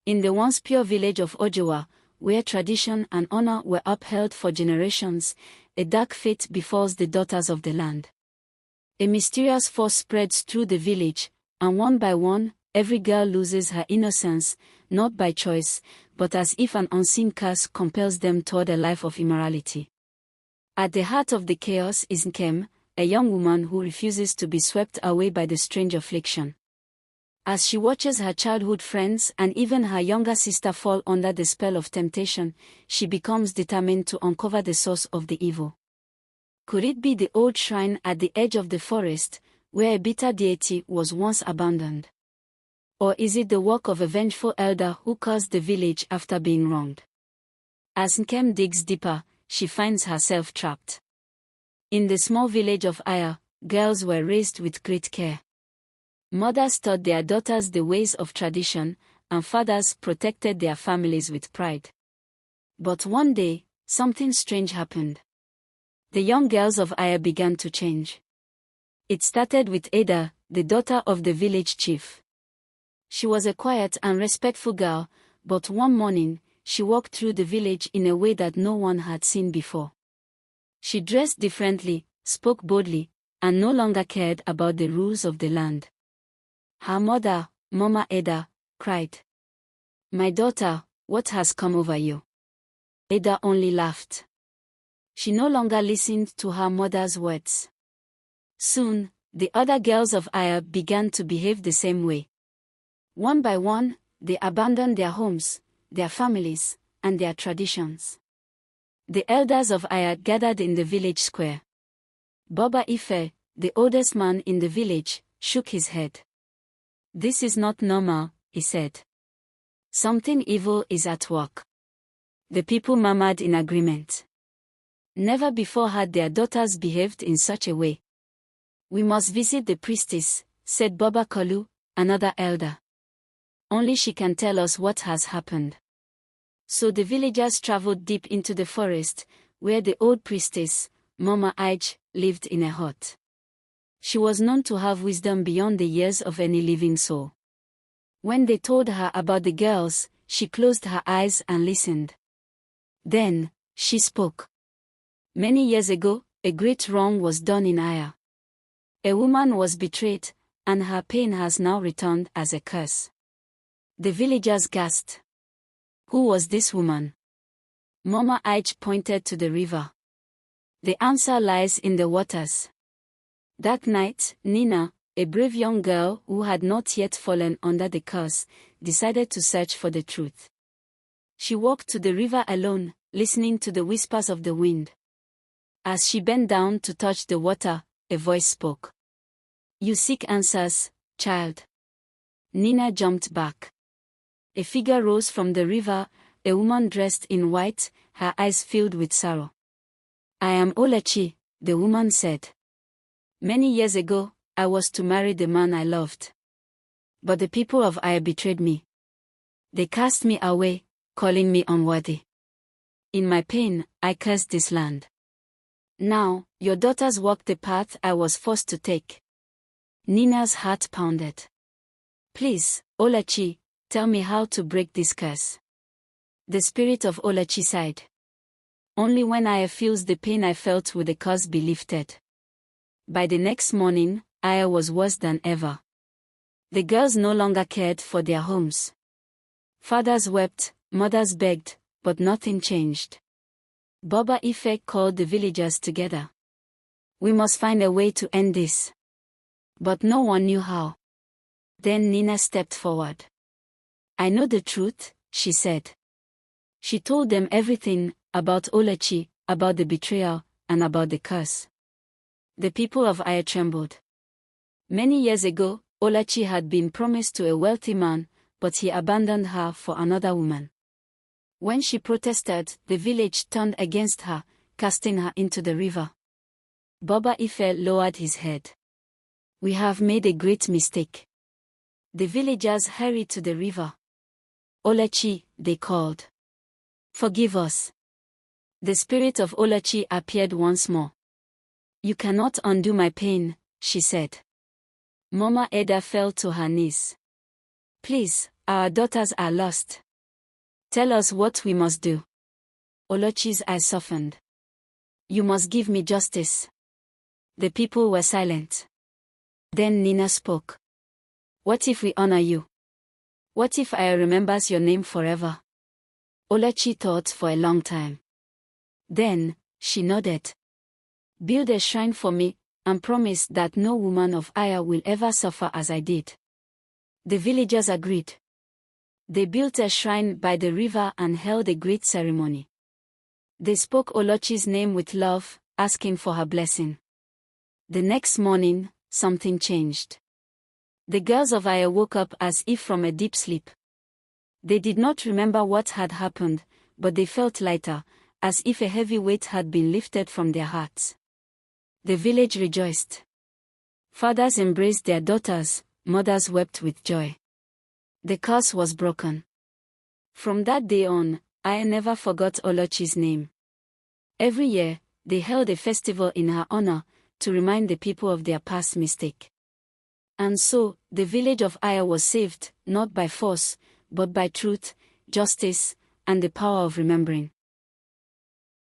In the once pure village of Oduwa, where tradition and honor were upheld for generations, a dark fate befalls the daughters of the land. A mysterious force spreads through the village, and one by one, every girl loses her innocence, not by choice, but as if an unseen curse compels them toward a life of immorality. At the heart of the chaos is Nkem, a young woman who refuses to be swept away by the strange affliction. As she watches her childhood friends and even her younger sister fall under the spell of temptation, she becomes determined to uncover the source of the evil. Could it be the old shrine at the edge of the forest, where a bitter deity was once abandoned? Or is it the work of a vengeful elder who cursed the village after being wronged? As Nkem digs deeper, she finds herself trapped. In the small village of Aya, girls were raised with great care. Mothers taught their daughters the ways of tradition, and fathers protected their families with pride. But one day, something strange happened. The young girls of Aya began to change. It started with Ada, the daughter of the village chief. She was a quiet and respectful girl, but one morning, she walked through the village in a way that no one had seen before. She dressed differently, spoke boldly, and no longer cared about the rules of the land. Her mother, Mama Ada, cried, "My daughter, what has come over you?" Ada only laughed. She no longer listened to her mother's words. Soon, the other girls of Aya began to behave the same way. One by one, they abandoned their homes, their families, and their traditions. The elders of Aya gathered in the village square. Baba Ife, the oldest man in the village, shook his head. "This is not normal," he said. "Something evil is at work." The people murmured in agreement. Never before had their daughters behaved in such a way. "We must visit the priestess," said Baba Kalu, another elder. "Only she can tell us what has happened." So the villagers traveled deep into the forest, where the old priestess, Mama Ij, lived in a hut. She was known to have wisdom beyond the years of any living soul. When they told her about the girls, she closed her eyes and listened. Then, she spoke. "Many years ago, a great wrong was done in Aya. A woman was betrayed, and her pain has now returned as a curse." The villagers gasped. "Who was this woman?" Mama Ij pointed to the river. "The answer lies in the waters." That night, Nnena, a brave young girl who had not yet fallen under the curse, decided to search for the truth. She walked to the river alone, listening to the whispers of the wind. As she bent down to touch the water, a voice spoke. "You seek answers, child." Nnena jumped back. A figure rose from the river, a woman dressed in white, her eyes filled with sorrow. "I am Olachi," the woman said. "Many years ago, I was to marry the man I loved. But the people of Aya betrayed me. They cast me away, calling me unworthy. In my pain, I cursed this land. Now, your daughters walk the path I was forced to take." Nina's heart pounded. "Please, Olachi, tell me how to break this curse." The spirit of Olachi sighed. "Only when Aya feels the pain I felt will the curse be lifted." By the next morning, Aya was worse than ever. The girls no longer cared for their homes. Fathers wept, mothers begged, but nothing changed. Baba Ife called the villagers together. "We must find a way to end this." But no one knew how. Then Nnena stepped forward. "I know the truth," she said. She told them everything, about Olachi, about the betrayal, and about the curse. The people of Aya trembled. Many years ago, Olachi had been promised to a wealthy man, but he abandoned her for another woman. When she protested, the village turned against her, casting her into the river. Baba Ife lowered his head. "We have made a great mistake." The villagers hurried to the river. "Olachi," they called. "Forgive us." The spirit of Olachi appeared once more. "You cannot undo my pain," she said. Mama Eda fell to her knees. "Please, Our daughters are lost. Tell us what we must do. Olachi's eyes softened. You must give me justice. The people were silent. Then Nnena spoke. What if we honor you? What if Aya remembers your name forever? Olachi thought for a long time. Then, she nodded. Build a shrine for me, and promise that no woman of Aya will ever suffer as I did. The villagers agreed. They built a shrine by the river and held a great ceremony. They spoke Olachi's name with love, asking for her blessing. The next morning, something changed. The girls of Aya woke up as if from a deep sleep. They did not remember what had happened, but they felt lighter, as if a heavy weight had been lifted from their hearts. The village rejoiced. Fathers embraced their daughters, mothers wept with joy. The curse was broken. From that day on, Aya never forgot Olachi's name. Every year, they held a festival in her honor, to remind the people of their past mistake. And so, the village of Aya was saved, not by force, but by truth, justice, and the power of remembering.